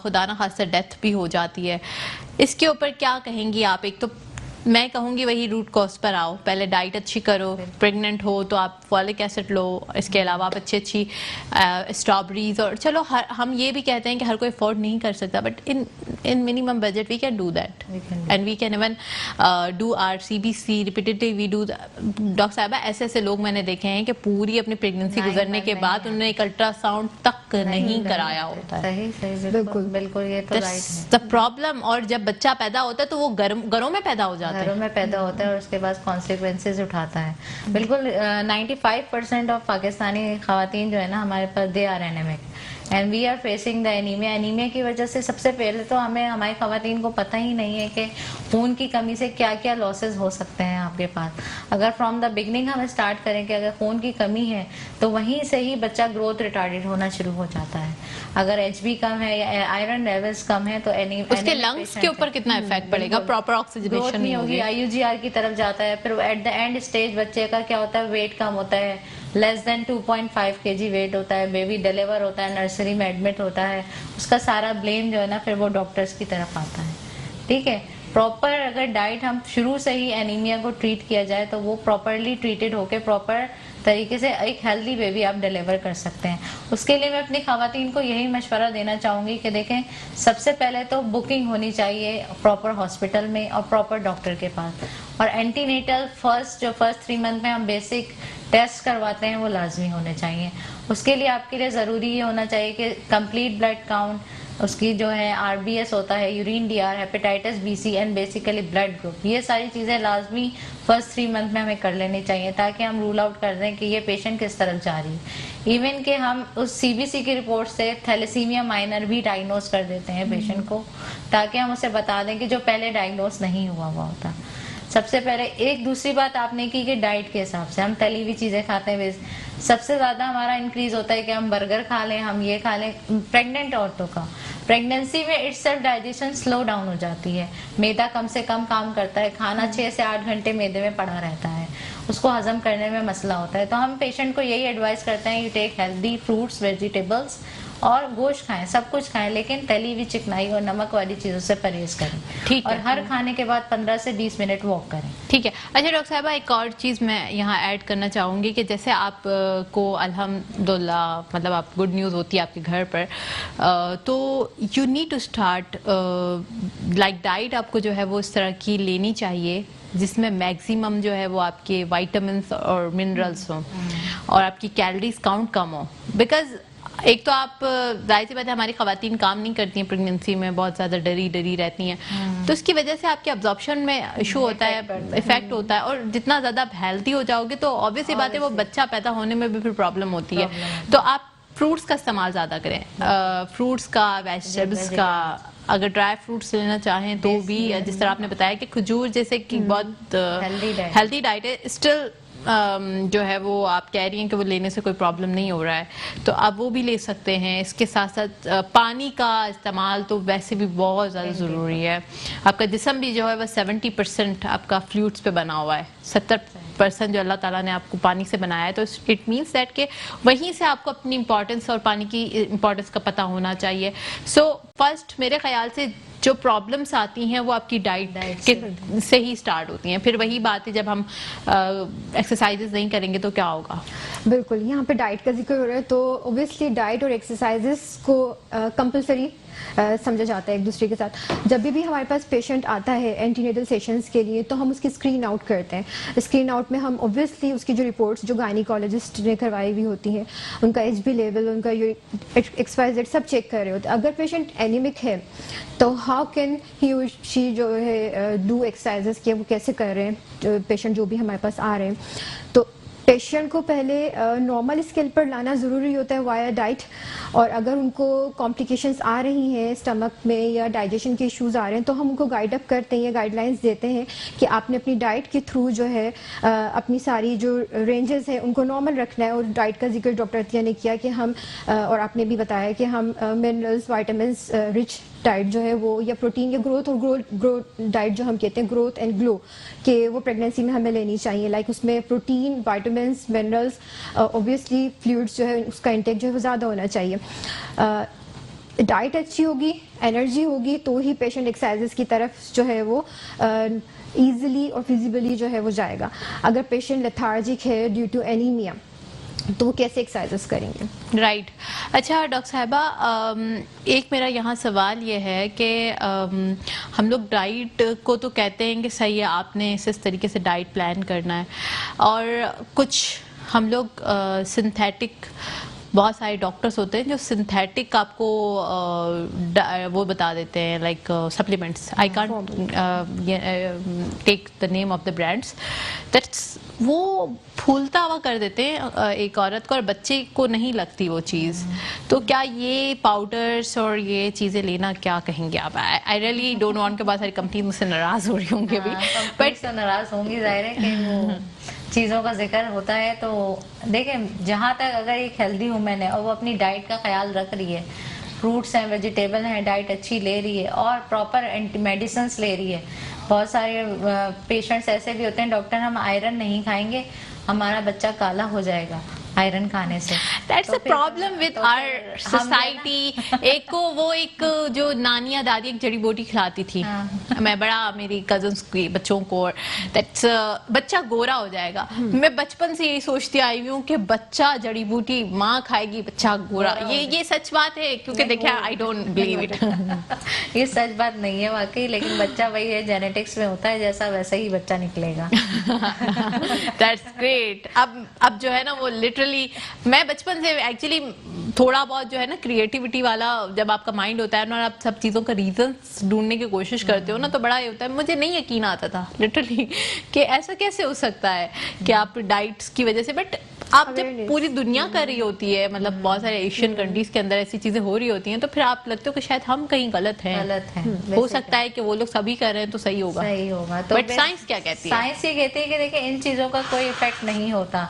خدا نہ خاصہ ڈیتھ بھی ہو جاتی ہے. اس کے اوپر کیا کہیں گی آپ؟ ایک تو میں کہوں گی وہی روٹ کاز پر آؤ, پہلے ڈائٹ اچھی کرو, پریگننٹ ہو تو آپ فولک ایسڈ لو, اس کے علاوہ آپ اچھی اسٹرابریز, اور چلو ہم یہ بھی کہتے ہیں کہ ہر کوئی افورڈ نہیں کر سکتا, but in minimum budget we can do that, and we can even do our CBC repeatedly we do. Doctor صاحبہ ایسے لوگ میں نے دیکھے ہیں کہ پوری اپنی پریگننسی گزرنے کے بعد انہوں نے ایک الٹرا ساؤنڈ تک نہیں کرایا ہوتا ہے. صحیح بالکل یہ تو رائٹ ہے. دا پرابلم, اور جب بچہ پیدا ہوتا ہے تو وہ گھروں میں پیدا ہو جاتا ہے, گھروں میں پیدا ہوتا ہے اور اس کے بعد کانسیکوینسز اٹھاتا ہے. بالکل 95% آف پاکستانی خواتین جو ہے نا ہمارے پاس they are anaemic, and we are facing the anaemia. Anaemia کی وجہ سے سب سے پہلے تو ہماری خواتین کو پتہ ہی نہیں ہے کہ خون کی کمی سے کیا کیا لاسز ہو سکتے ہیں آپ کے پاس. اگر فرام دا بگننگ ہم اسٹارٹ کریں کہ اگر خون کی کمی ہے تو وہیں سے ہی بچہ گروتھ ریٹارڈیڈ ہونا شروع ہو جاتا ہے. اگر HB کم ہے یا آئرن لیولز کم ہے تو اس کے لنگس کے اوپر کتنا افیکٹ پڑے گا, پراپر آکسیجنیشن نہیں ہوگی, IUGR کی طرف جاتا ہے. پھر ایٹ دا اینڈ اسٹیج بچے کا کیا ہوتا ہے, ویٹ کم ہوتا ہے, لیس دین 2.5 kg ویٹ ہوتا ہے, بیبی ڈیلیور ہوتا ہے, نرسری میں ایڈمٹ ہوتا ہے. اس کا سارا بلیم جو ہے نا پھر وہ ڈاکٹرز کی طرف آتا ہے. ٹھیک ہے, پراپر اگر ڈائٹ ہم شروع سے ہی اینیمیا کو ٹریٹ کیا جائے تو وہ پراپرلی ٹریٹڈ ہو کے پراپر طریقے سے ایک ہیلدی بیبی آپ ڈیلیور کر سکتے ہیں. اس کے لیے میں اپنی خواتین کو یہی مشورہ دینا چاہوں گی کہ دیکھیں, سب سے پہلے تو بکنگ ہونی چاہیے پراپر ہاسپٹل میں اور پراپر ڈاکٹر کے پاس, اور اینٹی نیٹل فرسٹ 3 منتھ میں ہم بیسک ٹیسٹ کرواتے ہیں وہ لازمی ہونے چاہیے. اس کے لیے آپ کے لیے ضروری یہ ہونا چاہیے کہ کمپلیٹ بلڈ کاؤنٹ, اس کی جو ہے RBS ہوتا ہے, urine DR, hepatitis BC and basically blood group. یہ ساری چیزیں لازمی فرسٹ 3 منتھ میں ہمیں کر لینی چاہیے تاکہ ہم رول آؤٹ کر دیں کہ یہ پیشنٹ کس طرف جا رہی ہے. ایون کہ ہم اس CBC کی رپورٹ سے تھیلیسیمیا مائنر بھی ڈائگنوز کر دیتے ہیں پیشنٹ کو, تاکہ ہم اسے بتا دیں کہ جو پہلے ڈائگنوز نہیں ہوا ہوتا. سب سے پہلے ایک دوسری بات آپ نے کی کہ ڈائٹ کے حساب سے ہم تلی ہوئی چیزیں کھاتے ہیں. سب سے زیادہ ہمارا انکریز ہوتا ہے کہ ہم برگر کھا لیں, ہم یہ کھا لیں. پریگننٹ عورتوں کا پریگننسی میں itself digestion slow down ہو جاتی ہے, میدا کم سے کم کام کرتا ہے, کھانا 6 سے 8 گھنٹے میدے میں پڑا رہتا ہے, اس کو ہضم کرنے میں مسئلہ ہوتا ہے. تو ہم پیشنٹ کو یہی ایڈوائز کرتے ہیں, you take healthy fruits, vegetables, اور گوشت کھائیں, سب کچھ کھائیں, لیکن تلی ہوئی چکنائی اور نمک والی چیزوں سے پرہیز کریں. ٹھیک ہے, اور ہر کھانے کے بعد 15 سے 20 منٹ واک کریں. ٹھیک ہے. اچھا ڈاکٹر صاحبہ, ایک اور چیز میں یہاں ایڈ کرنا چاہوں گی کہ جیسے آپ کو الحمدللہ مطلب آپ گڈ نیوز ہوتی ہے آپ کے گھر پر, تو you need to start like diet آپ کو جو ہے وہ اس طرح کی لینی چاہیے جس میں میکسیمم جو ہے وہ آپ کے وائٹامنس اور منرلس ہوں اور آپ کی calories count come who. Because ایک تو آپ ظاہر سی بات ہے ہماری خواتین کام نہیں کرتی ہیں پریگننسی میں, بہت زیادہ ڈری رہتی ہیں, تو اس کی وجہ سے آپ کے ابزارپشن میں ایشو ہوتا ہے, افیکٹ ہوتا ہے, اور جتنا زیادہ آپ ہیلتھی ہو جاؤ گے تو آبویسلی بات ہے وہ بچہ پیدا ہونے میں بھی پھر پرابلم ہوتی ہے. تو آپ فروٹس کا استعمال زیادہ کریں, فروٹس کا, ویجیٹیبلس کا, اگر ڈرائی فروٹس لینا چاہیں تو بھی, جس طرح آپ نے بتایا کہ کھجور جیسے کہ بہت ہیلدی ڈائٹ ہے, اسٹل جو ہے وہ آپ کہہ رہی ہیں کہ وہ لینے سے کوئی پرابلم نہیں ہو رہا ہے, تو آپ وہ بھی لے سکتے ہیں. اس کے ساتھ ساتھ پانی کا استعمال تو ویسے بھی بہت زیادہ ضروری ہے. آپ کا جسم بھی جو ہے وہ 70% آپ کا فلوئڈس پہ بنا ہوا ہے, 70% جو اللہ تعالیٰ نے آپ کو پانی سے بنایا ہے. تو اٹ مینس دیٹ کہ وہیں سے آپ کو اپنی امپورٹنس اور پانی کی امپورٹنس کا پتہ ہونا چاہیے. سو فرسٹ میرے خیال سے جو پرابلمس آتی ہیں وہ آپ کی ڈائٹ سے ہی سٹارٹ ہوتی ہیں. پھر وہی بات ہے جب ہم ایکسرسائزز نہیں کریں گے تو کیا ہوگا. بالکل, یہاں پہ ڈائٹ کا ذکر ہو رہا ہے تو اوبیسلی ڈائٹ اور ایکسرسائزز کو کمپلسری سمجھا جاتا ہے ایک دوسرے کے ساتھ. جب بھی ہمارے پاس پیشنٹ آتا ہے اینٹی نیٹل سیشنز کے لیے تو ہم اس کی اسکرین آؤٹ کرتے ہیں. اسکرین آؤٹ میں ہم اوبیسلی اس کی جو رپورٹس جو گائنیکالوجسٹ نے کروائی ہوئی ہوتی ہیں, ان کا HB لیول, ان کا XYZ سب چیک کر رہے ہوتے ہیں. اگر پیشنٹ اینیمک ہے تو ہاؤ کین ہی شی جو ہے ڈو ایکسرسائزز کے وہ کیسے کر رہے ہیں پیشنٹ جو بھی ہمارے پاس آ رہے ہیں. تو پیشنٹ کو پہلے نارمل اسکیل پر لانا ضروری ہوتا ہے وایا ڈائٹ, اور اگر ان کو کمپلیکیشنس آ رہی ہیں اسٹمک میں یا ڈائجیشن کے ایشوز آ رہے ہیں تو ہم ان کو گائیڈ اپ کرتے ہیں یا گائیڈ لائنس دیتے ہیں کہ آپ نے اپنی ڈائٹ کے تھرو جو ہے اپنی ساری جو رینجز ہیں ان کو نارمل رکھنا ہے. اور ڈائٹ کا ذکر ڈاکٹر عطیہ نے کیا کہ ہم, اور آپ نے بھی بتایا کہ ہم منرلس, وائٹامنس رچ ڈائٹ جو ہے وہ, یا پروٹین یا گروتھ اور گروتھ ڈائٹ جو ہم کہتے ہیں, گروتھ اینڈ گلو, کہ وہ پریگننسی میں ہمیں لینی چاہیے. لائک اس میں protein, vitamins, minerals, obviously fluids جو ہے اس کا انٹیک جو ہے وہ زیادہ ہونا چاہیے. ڈائٹ اچھی ہوگی, انرجی ہوگی, تو ہی پیشنٹ ایکسرسائزز کی طرف جو ہے وہ ایزیلی اور فیزیبلی جو ہے وہ جائے گا. اگر پیشنٹ لیتھارجک ہے ڈیو ٹو اینیمیا تو وہ کیسے ایکسرسائزز کریں گے؟ رائٹ. اچھا ڈاکٹر صاحبہ, ایک میرا یہاں سوال یہ ہے کہ ہم لوگ ڈائٹ کو تو کہتے ہیں کہ صحیح ہے, آپ نے اس طریقے سے ڈائٹ پلان کرنا ہے, اور کچھ ہم لوگ سنتھیٹک, بہت سارے ڈاکٹرس ہوتے ہیں جو سنتھیٹک آپ کو وہ بتا دیتے ہیں, like supplements, I can't take the name of the brands, that's وہ پھولتا ہوا کر دیتے ہیں ایک عورت کو, اور بچے کو نہیں لگتی وہ چیز. تو کیا یہ پاؤڈرس اور یہ چیزیں لینا, کیا کہیں گے آپ؟ آئی ریئلی ڈونٹ وانٹ کہ بہت ساری کمپنی مجھ سے ناراض ہو رہی ہوں گی ابھی, بٹ ناراض ہوں گی, ظاہر ہے کہ وہ چیزوں کا ذکر ہوتا ہے. تو دیکھیں, جہاں تک اگر ایک ہیلدی وومن ہے اور وہ اپنی ڈائٹ کا خیال رکھ رہی ہے, فروٹس ہیں, ویجیٹیبل ہیں, ڈائٹ اچھی لے رہی ہے اور پراپر اینٹی میڈیسنس لے رہی ہے. بہت سارے پیشنٹس ایسے بھی ہوتے ہیں, ڈاکٹر ہم آئرن نہیں کھائیں گے, ہمارا بچہ کالا ہو جائے گا آئرن کھانے سے. That's a problem with our society. ایک کو وہ ایک جو نانیاں دادی ایک جڑی بوٹی کھلاتی تھی, میں بڑا میری کزنس کی بچوں کو, دیٹس بچہ گورا ہو جائے گا. میں بچپن سے یہی سوچتی آئی ہوں کہ بچہ جڑی بوٹی ماں کھائے گی, بچہ گورا. یہ سچ بات ہے, کیونکہ دیکھیں آئی ڈونٹ بلیو اٹ. یہ سچ بات نہیں ہے واقعی, لیکن بچہ وہی ہے, جینیٹکس میں ہوتا ہے جیسا ویسا ہی بچہ نکلے گا. That's great. اب جو ہے نا وہ لٹرلی, میں بچپن سے ایکچولی تھوڑا بہت جو ہے نا کریٹیوٹی والا جب آپ کا مائنڈ ہوتا ہے نا, اور آپ سب چیزوں کا ریزنس ڈھونڈنے کی کوشش کرتے ہو نا, تو بڑا یہ ہوتا ہے. مجھے نہیں یقین آتا تھا لٹرلی کہ ایسا کیسے ہو سکتا ہے کہ آپ ڈائٹس کی وجہ سے, بٹ آپ جب پوری دنیا کر رہی ہوتی ہے, مطلب بہت سارے ایشین کنٹریز کے اندر ایسی چیزیں ہو رہی ہوتی ہیں, تو پھر آپ لگتے ہو کہ شاید ہم کہیں غلط ہیں. ہو سکتا ہے کہ وہ لوگ سبھی کر رہے ہیں تو صحیح ہوگا. بٹ سائنس کیا کہتی ہے؟ سائنس یہ کہتی ہے کہ دیکھیں ان چیزوں کا کوئی افیکٹ نہیں ہوتا,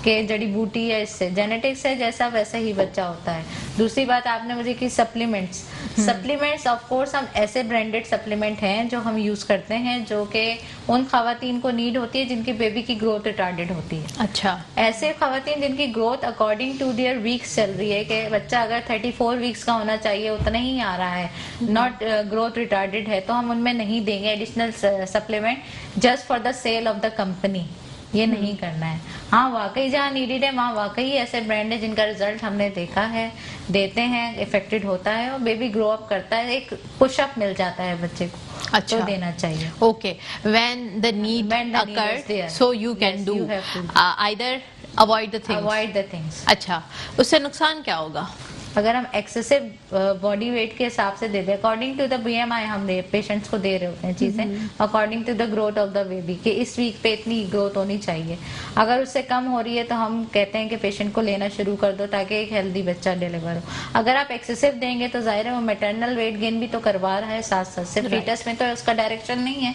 کہ جڑی بوٹی ہے اس سے, جینیٹکس ہے جیسا ویسا ہی بچہ ہوتا ہے. دوسری بات آپ نے مجھے کی سپلیمنٹس آف کورس ہم ایسے برانڈیڈ سپلیمنٹ ہیں جو ہم یوز کرتے ہیں جو کہ ان خواتین کو نیڈ ہوتی ہے جن کی بیبی کی گروتھ ریٹارڈیڈ ہوتی ہے. اچھا, ایسے خواتین جن کی گروتھ اکارڈنگ ٹو دیئر ویکس چل رہی ہے, کہ بچہ اگر 34 ویکس کا ہونا چاہیے اتنا ہی آ رہا ہے, ناٹ گروتھ ریٹارڈیڈ ہے, تو ہم ان میں نہیں دیں گے additional supplement just for the sale of the company. یہ نہیں کرنا ہے. ہاں واقعی جہاں نیڈیڈ ہے وہاں واقعی ایسے برانڈ ہے جن کا ریزلٹ ہم نے دیکھا ہے, دیتے ہیں, افیکٹڈ ہوتا ہے, اور بیبی گرو اپ کرتا ہے, ایک پش اپ مل جاتا ہے بچے کو. اچھا, تو دینا چاہیے. Okay, when the need occurs, so you can do either avoid the things. اچھا, اس سے نقصان کیا ہوگا؟ اگر ہم ایکسیسو باڈی ویٹ کے حساب سے دے دیں, اکارڈنگ ٹو دا BMI ہم پیشنٹس کو دے رہے ہوتے ہیں چیزیں, according to the growth of the baby, کہ اس ویک پہ اتنی گروتھ ہونی چاہیے. اگر اس سے کم ہو رہی ہے تو ہم کہتے ہیں کہ پیشنٹ کو لینا شروع کر دو تاکہ ایک ہیلدی بچہ ڈیلیور ہو. اگر آپ ایکسیسو دیں گے تو ظاہر ہے وہ میٹرنل ویٹ گین بھی تو کروا رہا ہے ساتھ ساتھ, صرف فیٹس میں تو اس کا ڈائریکشن نہیں ہے.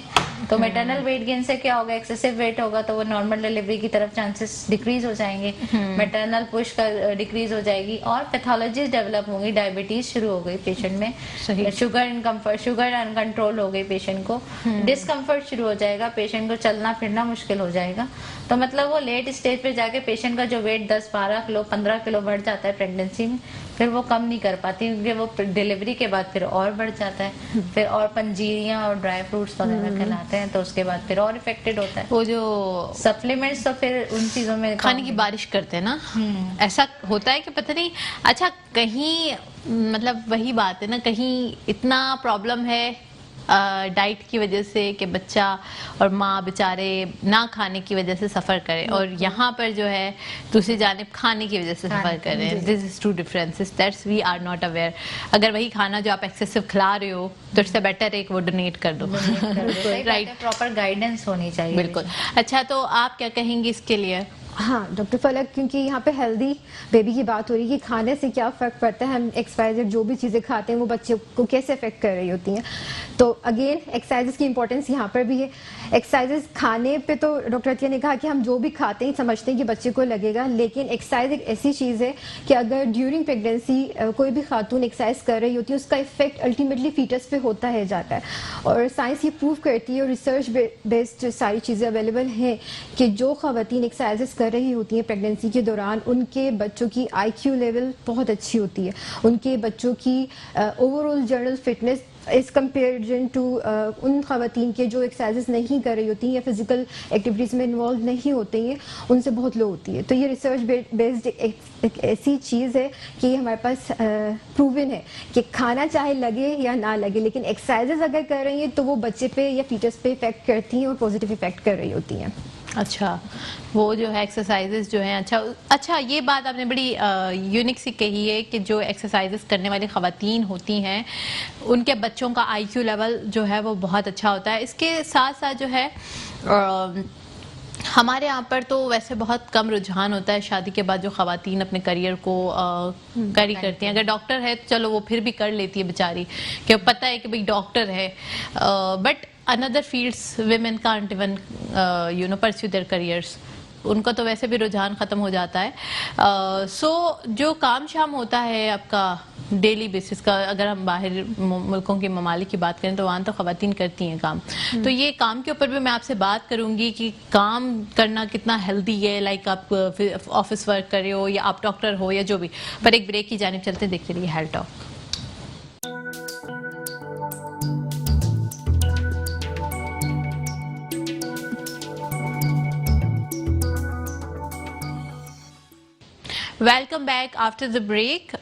تو میٹرنل ویٹ گین سے کیا ہوگا, ایکسیسو ویٹ ہوگا تو وہ نارمل ڈیلیوری کی طرف چانسز ڈیکریز ہو جائیں گے, میٹرنل پش کا ڈیکریز ہو جائے گی, اور پیتھولوجیز ڈیولپ ہوں گی, ڈائبٹیز شروع ہو گئی پیشنٹ میں, شوگر انکنٹرول ہو گئی پیشنٹ کو, ڈسکمفرٹ شروع ہو جائے گا, پیشنٹ کو چلنا پھرنا مشکل ہو جائے گا. تو مطلب وہ لیٹ اسٹیج پہ جا کے پیشنٹ کا جو ویٹ 10-12 کلو 15 کلو بڑھ جاتا ہے پریگنینسی میں, پھر وہ کم نہیں کر پاتی, کیونکہ وہ ڈیلیوری کے بعد پھر اور بڑھ جاتا ہے, پھر اور پنجیریاں اور ڈرائی فروٹس وغیرہ کھلاتے ہیں, تو اس کے بعد پھر اور افیکٹڈ ہوتا ہے. وہ جو سپلیمنٹس تو پھر ان چیزوں میں کھانے کی بارش کرتے ہیں نا, ایسا ہوتا ہے کہ پتہ نہیں. اچھا, کہیں مطلب وہی بات ہے نا, کہیں اتنا پرابلم ہے ڈائٹ کی وجہ سے کہ بچہ اور ماں بیچارے نہ کھانے کی وجہ سے سفر کرے, اور یہاں پر جو ہے دوسری جانب کھانے کی وجہ سے سفر کریں. This is two differences that's we are not aware. اگر وہی کھانا جو آپ ایکسیسو کھلا رہے ہو تو اس سے بیٹر ایک وہ ڈونیٹ کر دو. رائٹ, پراپر گائیڈنس ہونی چاہیے. بالکل. اچھا, تو آپ کیا کہیں گے اس کے لیے؟ ہاں ڈاکٹر فلک, کیونکہ یہاں پہ ہیلدی بیبی کی بات ہو رہی ہے کہ کھانے سے کیا فرق پڑتا ہے, ہم ایکسرسائز جو بھی چیزیں کھاتے ہیں وہ بچے کو کیسے افیکٹ کر رہی ہوتی ہیں. تو اگین ایکسرسائز کی امپورٹنس یہاں پر بھی ہے. ایکسرسائز کھانے پہ تو ڈاکٹر عطیہ نے کہا کہ ہم جو بھی کھاتے ہیں سمجھتے ہیں کہ بچے کو لگے گا, لیکن ایکسرسائز ایک ایسی چیز ہے کہ اگر ڈیورنگ پریگنینسی کوئی بھی خاتون ایکسرسائز کر رہی ہوتی ہے اس کا افیکٹ الٹیمیٹلی فیٹس پہ ہوتا ہے جاتا ہے. اور سائنس یہ پروو کرتی ہے, اور ریسرچ بیسڈ ساری چیزیں اویلیبل ہیں کہ جو خواتین ایکسرسائز کر رہی ہوتی ہیں پریگنینسی کے دوران ان کے بچوں کی آئی کیو لیول بہت اچھی ہوتی ہے, ان کے بچوں کی اوور آل جنرل فٹنس اس کمپیریزن ٹو ان خواتین کے جو ایکسرسائزز نہیں کر رہی ہوتی ہیں یا فزیکل ایکٹیویٹیز میں انوالو نہیں ہوتے ہیں, ان سے بہت لو ہوتی ہے. تو یہ ریسرچ بیسڈ ایک ایسی چیز ہے کہ یہ ہمارے پاس پروون ہے کہ کھانا چاہے لگے یا نہ لگے, لیکن ایکسرسائزز اگر کر رہی ہیں تو وہ بچے پہ یا فیٹس پہ افیکٹ کرتی ہیں اور پازیٹیو افیکٹ کر رہی ہوتی ہیں. اچھا, وہ جو ہے ایکسرسائزز جو ہیں, اچھا یہ بات آپ نے بڑی یونیک سی کہی ہے کہ جو ایکسرسائزز کرنے والی خواتین ہوتی ہیں ان کے بچوں کا آئی کیو لیول جو ہے وہ بہت اچھا ہوتا ہے. اس کے ساتھ ساتھ جو ہے ہمارے یہاں پر تو ویسے بہت کم رجحان ہوتا ہے شادی کے بعد جو خواتین اپنے کریئر کو کیری کرتی ہیں. اگر ڈاکٹر ہے تو چلو وہ پھر بھی کر لیتی ہے بیچاری, کہ پتہ ہے کہ بھئی ڈاکٹر ہے, but another fields women can't even pursue their careers. ان کا تو ویسے بھی رجحان ختم ہو جاتا ہے. سو جو کام شام ہوتا ہے آپ کا ڈیلی بیسس کا, اگر ہم باہر ملکوں کے ممالک کی بات کریں تو وہاں تو خواتین کرتی ہیں کام. تو یہ کام کے اوپر بھی میں آپ سے بات کروں گی کہ کام کرنا کتنا ہیلدی ہے, لائک آپ آفس ورک کر رہے ہو یا آپ ڈاکٹر ہو یا جو بھی. پر ایک بریک کی جانب چلتے ہیں, دیکھتے رہیے health talk. Welcome back after the break.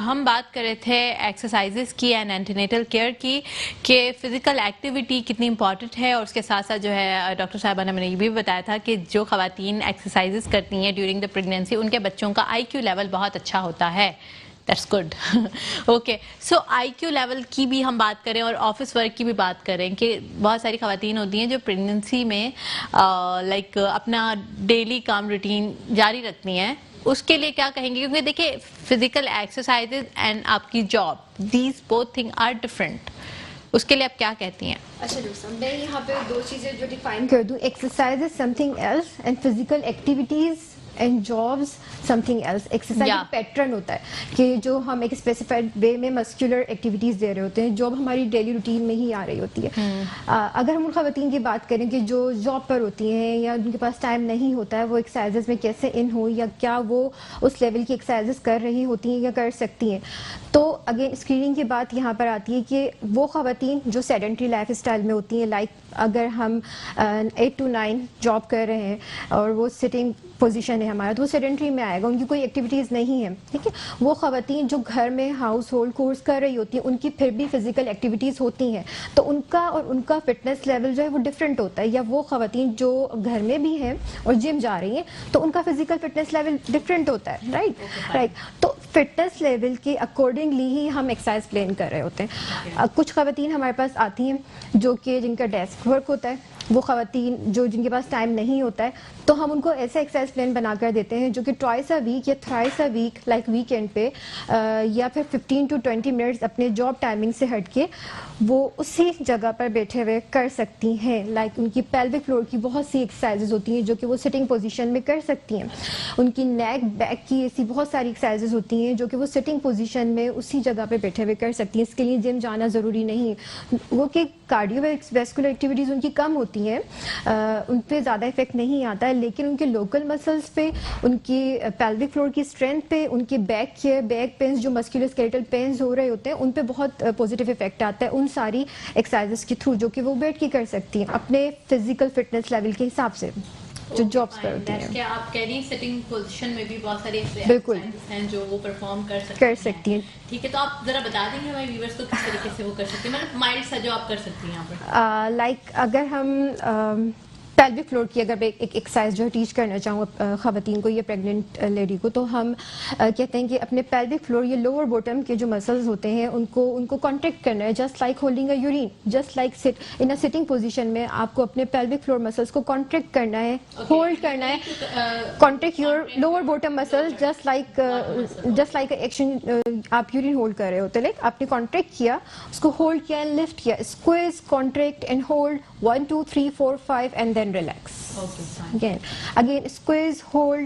ہم بات کر رہے تھے ایکسرسائزز کی اینڈ اینٹینیٹل کیئر کی, کہ فزیکل ایکٹیویٹی کتنی امپورٹنٹ ہے, اور اس کے ساتھ ساتھ جو ہے ڈاکٹر صاحبہ نے یہ بھی بتایا تھا کہ جو خواتین ایکسرسائزز کرتی ہیں ڈیورنگ دا پریگنینسی ان کے بچوں کا آئی کیو لیول بہت اچھا ہوتا ہے. That's good. Okay, so IQ level کی بھی ہم بات کریں اور آفس ورک کی بھی بات کریں, کہ بہت ساری خواتین ہوتی ہیں جو پریگنینسی میں لائک اپنا ڈیلی کام روٹین جاری رکھتی ہیں. اس کے لیے کیا کہیں گے, کیونکہ دیکھیں فزیکل ایکسرسائزز اینڈ آپ کی job, these both thing are different. اس کے لیے آپ کیا کہتی ہیں؟ اچھا دوستوں, میں یہاں پہ دو چیزیں جو ڈیفائن کر دوں, exercise is something else and physical activities and jobs something else. Exercise ایک پیٹرن ہوتا ہے کہ جو ہم ایک اسپیسیفائڈ وے میں مسکولر ایکٹیویٹیز دے رہے ہوتے ہیں, جاب ہماری ڈیلی روٹین میں ہی آ رہی ہوتی ہے. اگر ہم ان خواتین کی بات کریں کہ جو جاب پر ہوتی ہیں یا ان کے پاس ٹائم نہیں ہوتا ہے وہ ایکسرسائزز میں کیسے ان ہو, یا کیا وہ اس لیول کی ایکسرسائزز کر رہی ہوتی ہیں یا کر سکتی ہیں, تو اگین اسکریننگ کی بات یہاں پر آتی ہے کہ وہ خواتین جو سیڈنٹری لائف اسٹائل میں ہوتی ہیں, لائک اگر ہم 8 to 9 جاب کر رہے ہیں اور وہ سٹنگ پوزیشن ہے ہمارا, تو وہ سیڈنٹری میں آئے گا, ان کی کوئی ایکٹیویٹیز نہیں ہے. ٹھیک ہے, وہ خواتین جو گھر میں ہاؤس ہولڈ کورس کر رہی ہوتی ہیں ان کی پھر بھی فزیکل ایکٹیویٹیز ہوتی ہیں, تو ان کا اور ان کا فٹنس لیول جو ہے وہ ڈفرینٹ ہوتا ہے. یا وہ خواتین جو گھر میں بھی ہیں اور جم جا رہی ہیں تو ان کا فزیکل فٹنس لیول ڈفرینٹ ہوتا ہے. رائٹ, تو فٹنس لیول کے اکارڈنگلی ہی ہم ایکسرسائز پلان کر رہے ہوتے ہیں. کچھ خواتین ہمارے پاس آتی ہیں جو کہ جن کا ڈیسک ورک ہوتا ہے, وہ خواتین جو جن کے پاس ٹائم نہیں ہوتا ہے, تو ہم ان کو ایسا ایکسرسائز پلان بنا کر دیتے ہیں جو کہ ٹوائس اے ویک یا تھرائس اے ویک لائک ویکینڈ پہ یا پھر 15 to 20 منٹس اپنے جاب ٹائمنگ سے ہٹ کے وہ اسی جگہ پر بیٹھے ہوئے کر سکتی ہیں. لائک ان کی پیلوک فلور کی بہت سی ایکسرسائزز ہوتی ہیں جو کہ وہ سٹنگ پوزیشن میں کر سکتی ہیں. ان کی نیک بیک کی ایسی بہت ساری ایکسرسائزز ہوتی ہیں جو کہ وہ سٹنگ پوزیشن میں اسی جگہ پہ بیٹھے ہوئے کر سکتی ہیں. اس کے لیے جم جانا ضروری نہیں ہے. وہ کہ کارڈیو ویسکولر ایکٹیویٹیز ان کی کم ہوتی ہیں, ان پہ زیادہ افیکٹ نہیں آتا ہے, لیکن ان کے لوکل مسلس پہ, ان کی پیلوک فلور کی اسٹرینتھ پہ, ان کے بیک پینز جو مسکولر اسکیلیٹل پینز ہو رہے ہوتے ہیں ان پہ بہت پازیٹیو افیکٹ آتا ہے ان ساری ایکسرسائزز کے تھرو, جو کہ وہ بیٹھ کے کر سکتی ہیں اپنے فزیکل فٹنس لیول کے حساب سے جو جابس پر ہوتی ہیں. آپ کہہ رہی ہیں سٹنگ پوزیشن میں بھی بہت ساری بالکل ہیں جو وہ پرفارم کر سکتی ہیں. ٹھیک ہے, تو آپ ذرا بتا دیں گے ہمارے ویورس کو کس طریقے سے وہ کر سکتے ہیں, مطلب مائلڈ سا جو آپ کر سکتی ہیں یہاں پر. لائک اگر ہم پیلوک فلور کی اگر ایک ایکسرسائز جو ہے ٹیچ کرنا چاہوں خواتین کو یا پریگننٹ لیڈی کو, تو ہم کہتے ہیں کہ اپنے پیلوک فلور یا لوور باٹم کے جو مسلز ہوتے ہیں ان کو کانٹریکٹ کرنا ہے, just like holding a urine, just like in a sitting position میں آپ کو اپنے پیلوک فلور مسلز کو کانٹریکٹ کرنا ہے, ہولڈ کرنا ہے. کانٹریکٹ یور لوور باٹم مسل جسٹ لائک ایکشن آپ یورین ہولڈ کر رہے ہوتے, لائک آپ نے کانٹریکٹ کیا, اس کو ہولڈ کیا اینڈ لفٹ کیا, squeeze, contract and hold 1 2 3 4 5 and then relax. Again squeeze, hold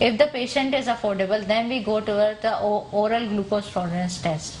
If the patient is affordable, then we go toward the oral glucose tolerance test.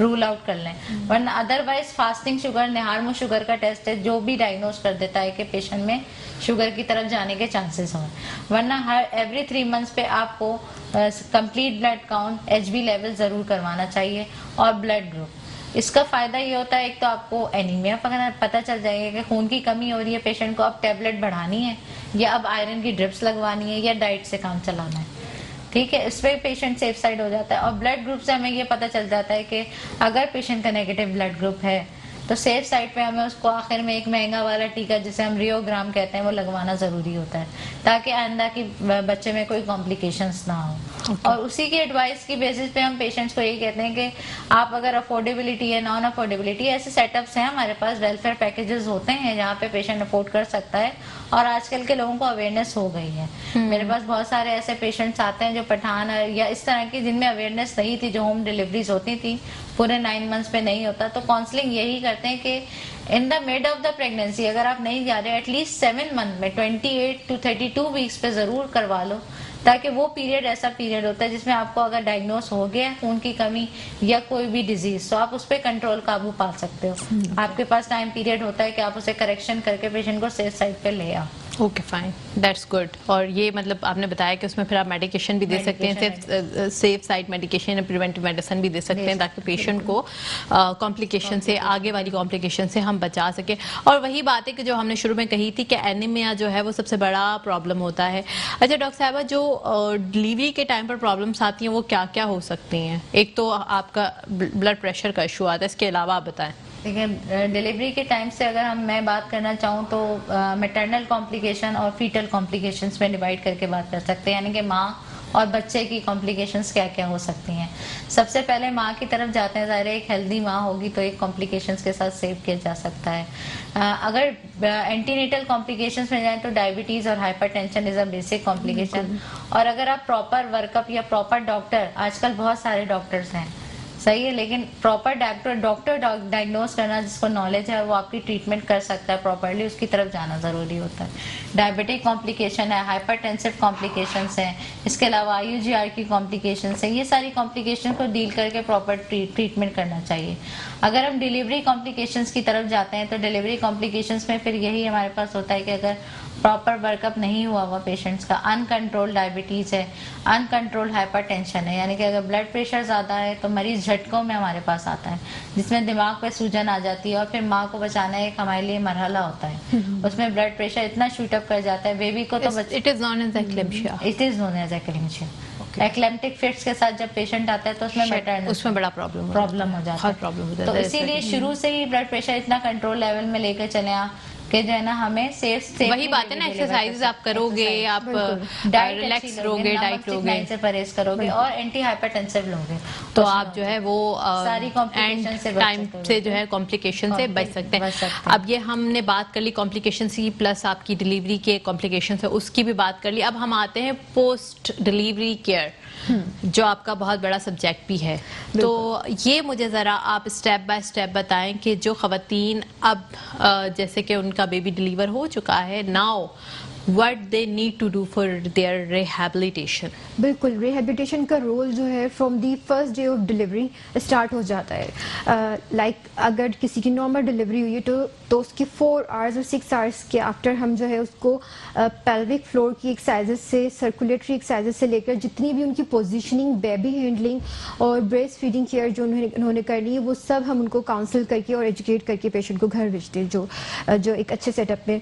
Rule out کر لیں. ورنہ otherwise fasting sugar, نہارمو sugar کا test ہے جو بھی diagnose کر دیتا ہے کہ پیشنٹ میں شوگر کی طرف جانے کے چانسز ہوں. ورنہ ہر ایوری 3 منتھس پہ آپ کو complete blood count, H B level ضرور کروانا چاہیے, اور بلڈ گروپ. اس کا فائدہ یہ ہوتا ہے ایک تو آپ کو اینیمیا پتہ چل جائے گا کہ خون کی کمی ہو رہی ہے پیشنٹ کو, اب ٹیبلٹ بڑھانی ہے یا اب آئرن کی ڈرپس لگوانی ہے یا ڈائٹ سے کام چلانا ہے. ٹھیک ہے, اس پہ پیشنٹ سیف سائڈ ہو جاتا ہے. اور بلڈ گروپ سے ہمیں یہ پتہ چل جاتا ہے کہ اگر پیشنٹ کا نیگیٹو بلڈ گروپ ہے تو سیف سائڈ پہ ہمیں اس کو آخر میں ایک مہنگا والا ٹیکا جسے ہم ریوگرام کہتے ہیں وہ لگوانا ضروری ہوتا ہے تاکہ آئندہ کی بچے میں کوئی کمپلیکیشنز نہ ہوں. اور اسی کی ایڈوائس کی بیسس پہ ہم پیشنٹس کو یہی کہتے ہیں کہ آپ اگر افورڈیبلٹی ہے, نان افورڈیبلٹی, ایسے سیٹ اپس ہیں ہمارے پاس, ویلفیئر پیکیجز ہوتے ہیں جہاں پہ پیشنٹ افورڈ کر سکتا ہے. اور آج کل کے لوگوں کو اویئرنیس ہو گئی ہے. میرے پاس بہت سارے ایسے پیشنٹس آتے ہیں جو پٹھان یا اس طرح کی جن میں اویئرنیس نہیں تھی, جو ہوم ڈیلیوریز ہوتی تھی پورے 9 منتھس پہ نہیں ہوتا, تو کاؤنسلنگ یہی کرتے ہیں کہ in the mid of the pregnancy اگر آپ نہیں جا رہے ایٹ لیسٹ 7 منتھ میں 28 to 32 ویکس پہ ضرور کروا لو, تاکہ وہ پیریڈ ایسا پیریڈ ہوتا ہے جس میں آپ کو اگر ڈائگنوز ہو گیا خون کی کمی یا کوئی بھی ڈیزیز تو آپ اس پہ کنٹرول قابو پا سکتے ہو. آپ کے پاس ٹائم پیریڈ ہوتا ہے کہ آپ اسے کریکشن کر کے پیشنٹ کو سیف سائڈ پہ لے آؤ. Okay fine, that's good. اور یہ مطلب آپ نے بتایا کہ اس میں پھر آپ میڈیکیشن بھی دے سکتے ہیں, سیف سائڈ میڈیکیشن یا پریونٹیو میڈیسن بھی دے سکتے ہیں تاکہ پیشنٹ کو کمپلیکیشن سے, آگے والی کمپلیکیشن سے ہم بچا سکیں. اور وہی بات ہے کہ جو ہم نے شروع میں کہی تھی کہ اینیمیا جو ہے وہ سب سے بڑا پرابلم ہوتا ہے. اچھا ڈاکٹر صاحبہ, جو ڈلیوری کے ٹائم پر پرابلمس آتی ہیں وہ کیا کیا ہو سکتی ہیں؟ ایک تو آپ کا بلڈ پریشر کا ایشو آتا ہے, اس کے علاوہ آپ بتائیں. دیکھیں, ڈیلیوری کے ٹائم سے اگر میں بات کرنا چاہوں تو میٹرنل کمپلیکیشن اور فیٹل کمپلیکیشنز میں ڈیوائڈ کر کے بات کر سکتے ہیں, یعنی کہ ماں اور بچے کی کمپلیکیشنز کیا کیا ہو سکتی ہیں. سب سے پہلے ماں کی طرف جاتے ہیں, ظاہر ہے ایک ہیلدی ماں ہوگی تو ایک کمپلیکیشنز کے ساتھ سیو کیا جا سکتا ہے. اگر اینٹی نیٹل کمپلیکیشنز میں جائیں تو ڈائبٹیز اور hyper tension is a basic complication. اور اگر آپ پراپر ورک اپ یا پراپر ڈاکٹر, آج کل بہت سارے ڈاکٹرز ہیں صحیح ہے, لیکن پراپر ڈاکٹر ڈائگنوز کرنا جس کو نالج ہے وہ آپ کی ٹریٹمنٹ کر سکتا ہے پراپرلی, اس کی طرف جانا ضروری ہوتا ہے. ڈائبٹک کمپلیکیشن ہے, ہائپر ٹینسو کمپلیکیشنس ہیں, اس کے علاوہ IUGR کی کمپلیکیشنس ہیں. یہ ساری کمپلیکیشن کو ڈیل کر کے پراپر ٹریٹمنٹ کرنا چاہیے. اگر ہم ڈیلیوری کمپلیکیشنس کی طرف جاتے ہیں تو ڈیلیوری کمپلیکیشنس میں پھر یہی ہمارے پاس ہوتا ہے کہ اگر پراپر ورک اپ نہیں ہوا ہوا پیشنٹس کا, ان کنٹرول ڈائبٹیز ہے, ان کنٹرول ہائپر ٹینشن ہے, یعنی کہ اگر بلڈ پریشر زیادہ ہے تو مریض جھٹکوں میں ہمارے پاس آتا ہے جس میں دماغ پہ سوجن آ جاتی ہے اور پھر ماں کو بچانا ایک ہمارے لیے مرحلہ ہوتا ہے. اس میں بلڈ پریشر اتنا شوٹ اپ کر جاتا ہے بیبی کو تو اٹ از نون ایز ایکلیمشیا. ایکلیمٹک فٹس کے ساتھ جب پیشنٹ آتا ہے تو اس میں بڑا پرابلم ہو جاتا ہے. تو اسی لیے شروع سے ہی بلڈ پریشر اتنا کنٹرول لیول میں لے کے چلے کہ جو ہے نا ہمیں سیف وہی بات ہے نا, ایکسرسائز آپ کرو گے, آپ ریلیکس رہو گے, ڈائٹ لو گے, سے پرہیز کرو گے اور اینٹی ہائپر ٹینسو لو گے تو آپ جو ہے وہ ساری کمپلیکیشن سے ٹائم سے جو ہے کمپلیکیشن سے بچ سکتے ہیں. اب یہ ہم نے بات کر لی کمپلیکیشن کی, پلس آپ کی ڈلیوری کے کمپلیکیشن سے اس کی بھی بات کر لی. اب ہم آتے ہیں پوسٹ ڈلیوری کیئر, جو آپ کا بہت بڑا سبجیکٹ بھی ہے. تو یہ مجھے ذرا آپ اسٹیپ بائی اسٹیپ بتائیں کہ جو خواتین اب جیسے کہ ان کا بیبی ڈلیور ہو چکا ہے, now what they need to do for their rehabilitation. بالکل, ریہیبلیٹیشن کا رول جو ہے from the first day of delivery start ہو جاتا ہے. لائک اگر کسی کی نارمل ڈلیوری ہوئی ہے تو اس کی 4 hours اور 6 hours کے آفٹر ہم جو ہے اس کو پیلوک فلور کی ایکسرسائزز سے, سرکولیٹری ایکسرسائزز سے لے کر جتنی بھی ان کی پوزیشننگ, بیبی ہینڈلنگ اور بریسٹ فیڈنگ کیئر جو انہوں نے کرنی ہے وہ سب ہم ان کو کاؤنسل کر کے اور ایجوکیٹ کر کے پیشنٹ کو گھر بھیجتے ہیں, جو ایک اچھے سیٹ اپ میں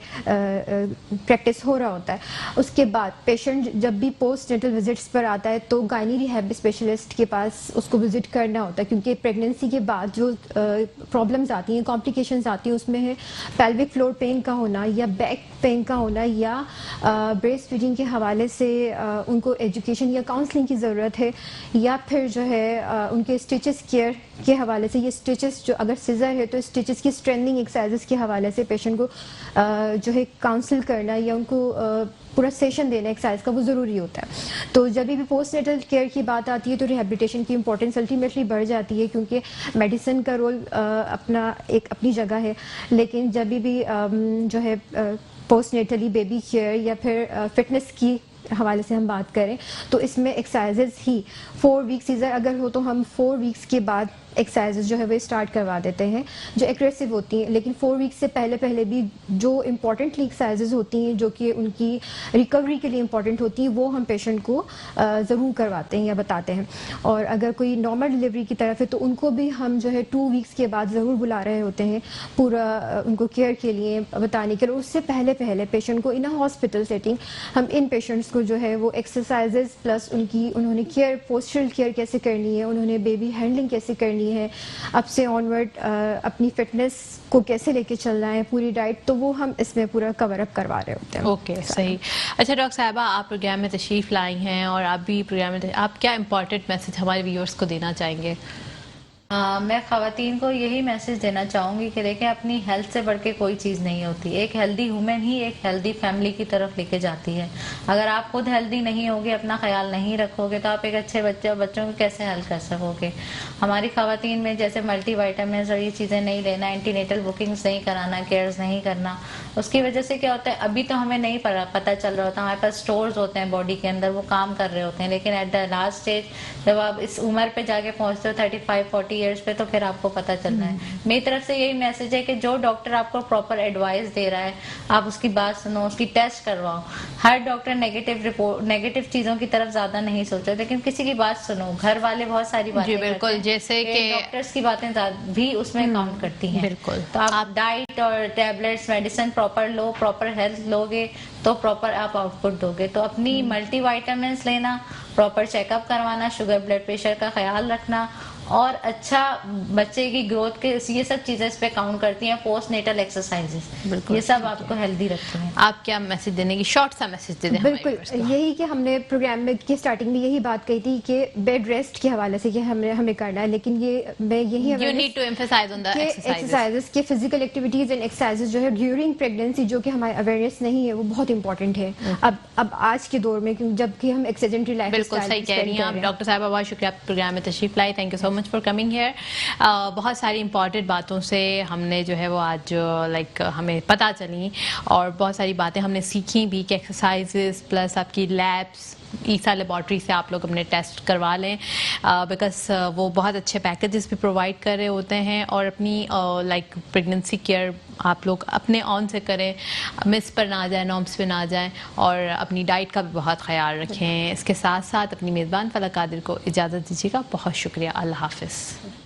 پریکٹس ہو رہا ہوتا ہے. اس کے بعد پیشنٹ جب بھی پوسٹ نیٹل وزٹس پر آتا ہے تو گائنی ریہیب اسپیشلسٹ کے پاس اس کو وزٹ کرنا ہوتا ہے, کیونکہ پریگنینسی کے بعد جو پرابلمس آتی ہیں, کمپلیکیشنز آتی ہیں, اس میں ہے پیلوک فلور پین کا ہونا یا بیک پین کا ہونا یا بریسٹ فیڈنگ کے حوالے سے ان کو ایجوکیشن یا کاؤنسلنگ کی ضرورت ہے, یا پھر جو ہے ان کے اسٹیچز کیئر کے حوالے سے, یہ اسٹیچز جو اگر سیزر ہے تو اسٹیچز کی اسٹرینتھنگ ایکسرسائزز کے حوالے سے پیشنٹ کو جو ہے کاؤنسل کرنا یا ان کو پورا سیشن دینا ایکسرسائز کا وہ ضروری ہوتا ہے. تو جب بھی پوسٹ نیٹل کیئر کی بات آتی ہے تو ریہیبلیٹیشن کی امپورٹنس الٹیمیٹلی بڑھ جاتی ہے, کیونکہ میڈیسن کا رول اپنی جگہ ہے, لیکن جب بھی جو ہے پوسٹ نیٹلی بیبی کیئر یا پھر فٹنس کی حوالے سے ہم بات کریں تو اس میں ایکسرسائزز ہی 4 weeks سیزر اگر ہو تو ہم 4 weeks کے بعد ایکسرسائز جو ہے وہ اسٹارٹ کروا دیتے ہیں جو ایگریسو ہوتی ہیں, لیکن 4 ویک سے پہلے بھی جو امپورٹنٹلی ایکسرسائز ہوتی ہیں جو کہ ان کی ریکوری کے لیے امپورٹنٹ ہوتی ہیں وہ ہم پیشنٹ کو ضرور کرواتے ہیں یا بتاتے ہیں. اور اگر کوئی نارمل ڈلیوری کی طرف ہے تو ان کو بھی ہم جو ہے 2 ویکس کے بعد ضرور بلا رہے ہوتے ہیں پورا ان کو کیئر کے لیے بتانے کے لیے. اس سے پہلے پیشنٹ کو ان ہاسپٹل سیٹنگ ہم ان پیشنٹس کو جو ہے وہ ایکسرسائزز پلس انہوں نے کیئر پوسچرل کیئر کیسے کرنی ہے, انہوں نے بیبی ہینڈلنگ کیسے کرنی ہے, اب سے آنورڈ اپنی فٹنس کو کیسے لے کے چلنا ہے, پوری ڈائٹ, تو وہ ہم اس میں پورا کور اپ کروا رہے ہوتے ہیں. اوکے صحیح. اچھا ڈاکٹر صاحبہ, آپ پروگرام میں تشریف لائی ہیں اور آپ بھی پروگرام میں آپ کیا امپورٹنٹ میسج ہمارے ویورس کو دینا چاہیں گے؟ میں خواتین کو یہی میسج دینا چاہوں گی کہ دیکھیں اپنی ہیلتھ سے بڑھ کے کوئی چیز نہیں ہوتی. ایک ہیلدی وومن ہی ایک ہیلدی فیملی کی طرف لے کے جاتی ہے. اگر آپ خود ہیلدی نہیں ہوگے, اپنا خیال نہیں رکھو گے, تو آپ ایک اچھے بچوں کو کیسے ہیلپ کر سکو گے. ہماری خواتین میں جیسے ملٹی وائٹامنز اور یہ چیزیں نہیں لینا, اینٹی نیٹل بکنگز نہیں کرانا, کیئرز نہیں کرنا, اس کی وجہ سے کیا ہوتا ہے ابھی تو ہمیں نہیں پتہ چل رہا ہوتا. ہمارے پاس سٹورز ہوتے ہیں باڈی کے اندر, وہ کام کر رہے ہوتے ہیں, لیکن ایٹ دا لاسٹ اسٹیج جب آپ اس عمر پہ جا کے پہنچتے ہو 35-40 ایئرس پہ, تو پھر آپ کو پتہ چلنا ہے. میری طرف سے یہی میسج ہے کہ جو ڈاکٹر آپ کو پراپر ایڈوائز دے رہا ہے آپ اس کی بات سنو, اس کی ٹیسٹ کرواؤ. ہر ڈاکٹر نیگیٹو چیزوں کی طرف زیادہ نہیں سوچتا, لیکن کسی کی بات سنو. گھر والے بہت ساری باتیں جی بالکل, جیسے کہ ڈاکٹرز کی باتیں بھی اس میں کاؤنٹ کرتی ہیں. بالکل, تو آپ ڈائٹ اور ٹیبلٹس میڈیسن پراپر لو, پراپر ہیلتھ لوگے تو پراپر آپ آؤٹ پٹ دو گے. تو اپنی ملٹی وائٹامنس لینا, پراپر چیک اپ کروانا, شوگر بلڈ پریشر کا خیال رکھنا, اور اچھا بچے کی گروتھ کے یہ سب چیزیں اس پہ کاؤنٹ کرتی ہیں. پوسٹ نیٹل ایکسرسائزز, یہ سب آپ کو ہیلدی رکھتے ہیں. آپ کیا میسج دینے کی شارٹ سا میسج دے دیں؟ بالکل یہی کہ ہم نے پروگرام میں کی اسٹارٹنگ میں یہی بات کہی تھی کہ بیڈ ریسٹ کے حوالے سے کہ ہمیں کرنا ہے, لیکن میں یہی you need to emphasize on the exercises کے فزیکل ایکٹیویٹیز اینڈ ایکسرسائزز جو ہے ڈیورنگ پریگنینسی جو کہ ہماری اویئرنیس نہیں ہے وہ بہت امپورٹنٹ ہے اب آج کے دور میں, جب کہ ہم ایکسیڈنٹری لائف بالکل صحیح کہہ رہی ہیں آپ. ڈاکٹر صاحبہ بہت شکریہ آپ پروگرام میں تشریف لائی. Thank you so much for coming here. بہت ساری امپورٹنٹ باتوں سے ہم نے جو ہے وہ آج ہمیں پتہ چلی, اور بہت ساری باتیں ہم نے سیکھی بھی کہ ایکسرسائزز پلس آپ کی لیبس عیسیٰ لیبارٹری سے آپ لوگ اپنے ٹیسٹ کروا لیں, بیکاز وہ بہت اچھے پیکیجز بھی پرووائڈ کر رہے ہوتے ہیں, اور اپنی پریگننسی کیئر آپ لوگ اپنے آن سے کریں, مس پر نہ جائیں, نارمس پہ نہ جائیں, اور اپنی ڈائٹ کا بھی بہت خیال رکھیں. اس کے ساتھ ساتھ اپنی میزبان فلک قادر کو اجازت دیجیے گا. بہت شکریہ. اللہ حافظ.